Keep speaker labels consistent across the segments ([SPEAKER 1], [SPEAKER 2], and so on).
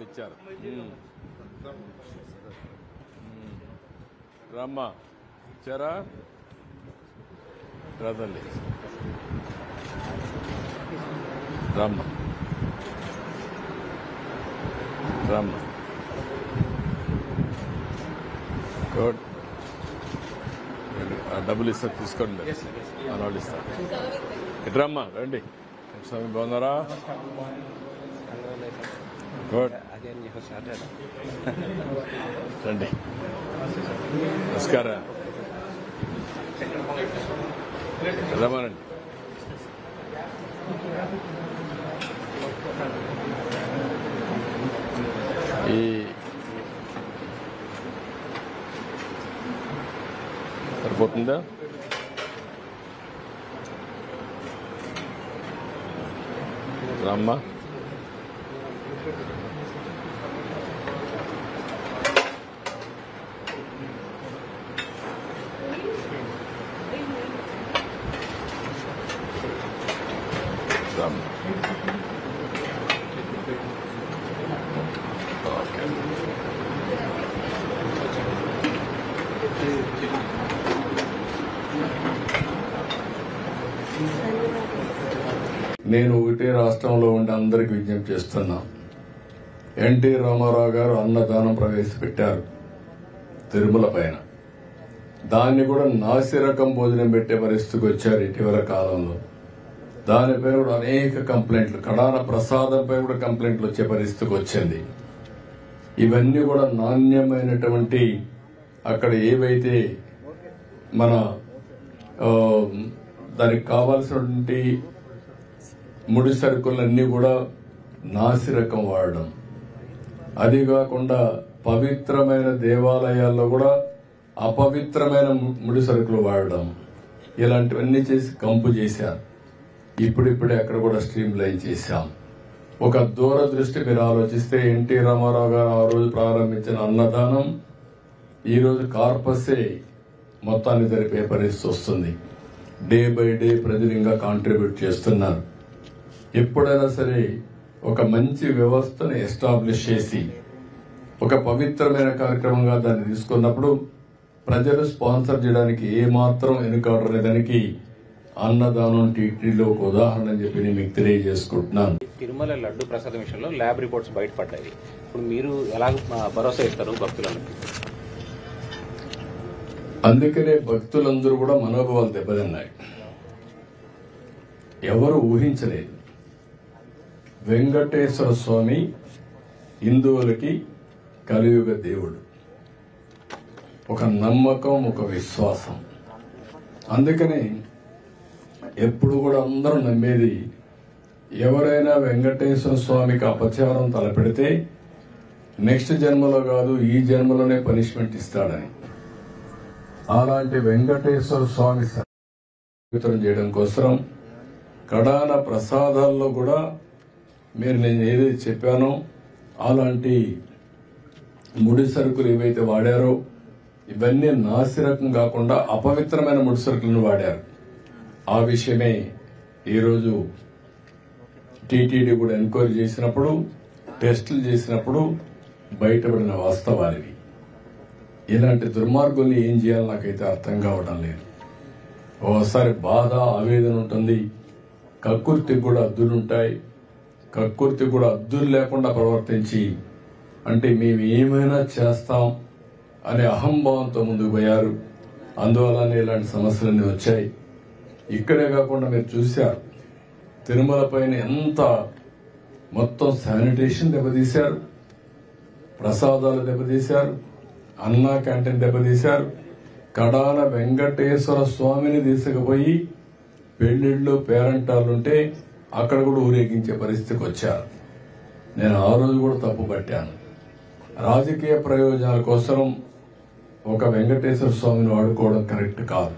[SPEAKER 1] ఇచ్చారు. రమ్మా ఇచ్చారా రాదండి. రమ్మ రమ్మ గుడ్. డబ్బులు ఇస్తారు తీసుకోండి, వాళ్ళు ఇస్తారు. ఇట్రమ్మా రండి. స్వామి బాగున్నారా? గుడ్ రండి. నమస్కారం. రమ్మానండి. ఈ సరిపోతుందా? రామ్మా. నేను ఒకటే రాష్ట్రంలో ఉండి అందరికి విజ్ఞప్తి చేస్తున్నా. ఎన్టీ రామారావు గారు అన్నదానం ప్రవేశపెట్టారు తిరుమల పైన. దాన్ని కూడా నాసిరకం భోజనం పెట్టే పరిస్థితికి వచ్చారు ఇటీవల కాలంలో. దానిపై కూడా అనేక కంప్లైంట్లు, కడాన ప్రసాదంపై కూడా కంప్లైంట్లు వచ్చే పరిస్థితికి వచ్చింది. ఇవన్నీ కూడా నాణ్యమైనటువంటి అక్కడ ఏవైతే మన దానికి కావాల్సినటువంటి ముడి సరుకులన్నీ కూడా నాసిరకం వాడడం, అది కాకుండా పవిత్రమైన దేవాలయాల్లో కూడా అపవిత్రమైన ముడి సరుకులు వాడడం, ఇలాంటివన్నీ చేసి కంపు చేశారు. ఇప్పుడిప్పుడే అక్కడ కూడా స్ట్రీమ్ లైన్ చేశాం. ఒక దూరదృష్టి మీరు ఆలోచిస్తే ఎన్టీ రామారావు గారు ఆ రోజు ప్రారంభించిన అన్నదానం ఈ రోజు కార్పసే మొత్తాన్ని జరిపే పరిస్థితి వస్తుంది. డే బై డే ప్రజలు ఇంకా కాంట్రిబ్యూట్ చేస్తున్నారు. ఎప్పుడైనా సరే ఒక మంచి వ్యవస్థను ఎస్టాబ్లిష్ చేసి ఒక పవిత్రమైన కార్యక్రమంగా దాన్ని తీసుకున్నప్పుడు ప్రజలు స్పాన్సర్ చేయడానికి ఏమాత్రం వెనుకాడని దానికి అన్నదానం టీటీలో ఒక ఉదాహరణ అని చెప్పి నేను మీకు తెలియజేసుకుంటున్నాను.
[SPEAKER 2] తిరుమల లడ్డు ప్రసాదం విషయంలో ల్యాబ్ రిపోర్ట్స్ బయటపడ్డాయి. ఇప్పుడు మీరు ఎలా భరోసా ఇస్తారు భక్తులను?
[SPEAKER 1] అందుకనే భక్తులందరూ కూడా మనోభావాలు దెబ్బతిన్నాయి. ఎవరు ఊహించలేదు. వెంకటేశ్వర స్వామి హిందువులకి కలియుగ దేవుడు. ఒక నమ్మకం, ఒక విశ్వాసం. అందుకని ఎప్పుడు కూడా అందరూ నమ్మేది ఎవరైనా వెంకటేశ్వర స్వామికి అపచారం తలపెడితే నెక్స్ట్ జన్మలో కాదు ఈ జన్మలోనే పనిష్మెంట్ ఇస్తాడని. అలాంటి వెంకటేశ్వర స్వామి పవిత్రం చేయడం కోసం కడాన ప్రసాదాల్లో కూడా మీరు నేను ఏదైతే చెప్పానో అలాంటి ముడి సరుకులు ఏవైతే వాడారో ఇవన్నీ నాసిరకం కాకుండా అపవిత్రమైన ముడి సరుకులను వాడారు. ఆ విషయమే ఈరోజు టీటీడీ కూడా ఎంక్వైరీ చేసినప్పుడు టెస్టులు చేసినప్పుడు బయటపడిన వాస్తవానివి. ఇలాంటి దుర్మార్గుల్ని ఏం చేయాలో నాకైతే అర్థం కావడం లేదు. ఓసారి బాధ ఆవేదన ఉంటుంది, కక్కుర్తికి కూడా అద్దులుంటాయి. కక్కుర్తి కూడా అద్దులు లేకుండా ప్రవర్తించి అంటే మేము ఏమైనా చేస్తాం అనే అహంభావంతో ముందుకు పోయారు. అందువల్లనే ఇలాంటి సమస్యలన్నీ వచ్చాయి. ఇక్కడే కాకుండా మీరు చూశారు తిరుమల పైన ఎంత మొత్తం శానిటేషన్ దెబ్బతీశారు, ప్రసాదాలు దెబ్బతీశారు, అన్నా క్యాంటీన్ దెబ్బతీశారు. కడాన వెంకటేశ్వర స్వామిని తీసుకుపోయి పెళ్లిళ్ళు పేరంటాలుంటే అక్కడ కూడా ఊరేగించే పరిస్థితికి వచ్చారు. నేను ఆ రోజు కూడా తప్పు పట్టాను. రాజకీయ ప్రయోజనాల కోసం ఒక వెంకటేశ్వర స్వామిని వాడుకోవడం కరెక్ట్ కాదు.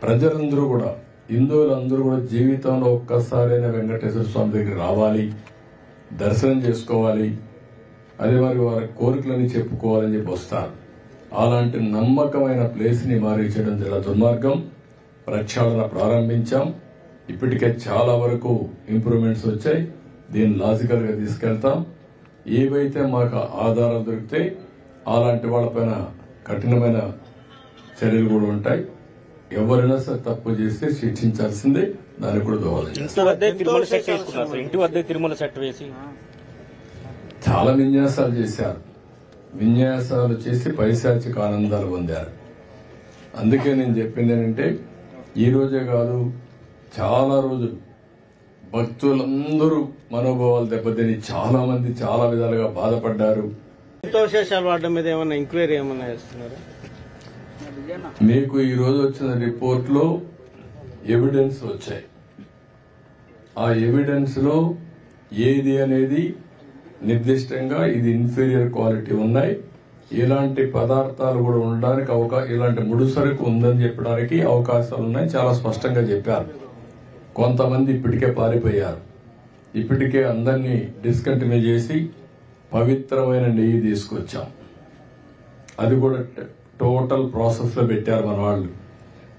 [SPEAKER 1] ప్రజలందరూ కూడా హిందువులందరూ కూడా జీవితంలో ఒక్కసారైనా వెంకటేశ్వర స్వామి దగ్గర రావాలి, దర్శనం చేసుకోవాలి, అదే మరి వారి కోరికలని చెప్పుకోవాలని చెప్పి వస్తారు. అలాంటి నమ్మకమైన ప్లేస్ ని మారించడం చాలా దుర్మార్గం. ప్రక్షాళన ప్రారంభించాం. ఇప్పటికే చాలా వరకు ఇంప్రూవ్మెంట్స్ వచ్చాయి. దీన్ని లాజికల్ గా తీసుకెళ్తాం. ఏవైతే మాకు ఆధారాలు దొరికితే అలాంటి వాళ్ళపైన కఠినమైన చర్యలు కూడా ఉంటాయి. ఎవరైనా సరే తప్పు చేస్తే శిక్షించాల్సిందే. దానికి కూడా దోహదం.
[SPEAKER 2] ఇంటి వద్దే తిరుమల సెట్ వేసి
[SPEAKER 1] చాలా విన్యాసాలు చేశారు. విన్యాసాలు చేసి పైశాచిక ఆనందాలు పొందారు. అందుకే నేను చెప్పింది ఏంటంటే ఈ రోజే కాదు చాలా రోజులు భక్తులందరూ మనోభావాలు దెబ్బతిని చాలా మంది చాలా విధాలుగా బాధపడ్డారు.
[SPEAKER 3] విశేషాలు వాడడం మీద ఏమన్నా ఎంక్వైరీ ఏమన్నా చేస్తున్నారు?
[SPEAKER 1] మీకు ఈ రోజు వచ్చిన రిపోర్ట్ లో ఎవిడెన్స్ వచ్చాయి. ఆ ఎవిడెన్స్ లో ఏది అనేది నిర్దిష్టంగా ఇది ఇన్ఫీరియర్ క్వాలిటీ ఉన్నాయి, ఇలాంటి పదార్థాలు కూడా ఉండడానికి ఇలాంటి ముడి సరుకు ఉందని చెప్పడానికి అవకాశాలు ఉన్నాయి. చాలా స్పష్టంగా చెప్పారు. కొంతమంది ఇప్పటికే పారిపోయారు. ఇప్పటికే అందరినీ డిస్కంటిన్యూ చేసి పవిత్రమైన నెయ్యి తీసుకొచ్చాం. అది కూడా టోటల్ ప్రాసెస్ లో పెట్టారు మన వాళ్ళు.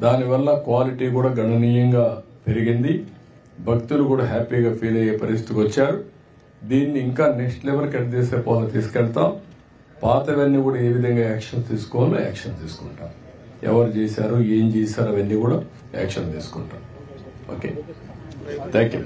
[SPEAKER 1] దానివల్ల క్వాలిటీ కూడా గణనీయంగా పెరిగింది. భక్తులు కూడా హ్యాపీగా ఫీల్ అయ్యే పరిస్థితికి వచ్చారు. దీన్ని ఇంకా నెక్స్ట్ లెవెల్ కట్ చేసే పోలు తీసుకెళ్తాం. పాతవన్నీ కూడా ఏ విధంగా యాక్షన్ తీసుకోవాలో యాక్షన్ తీసుకుంటాం. ఎవరు చేశారు ఏం చేశారు అవన్నీ కూడా యాక్షన్ తీసుకుంటాం. Okay, thank you.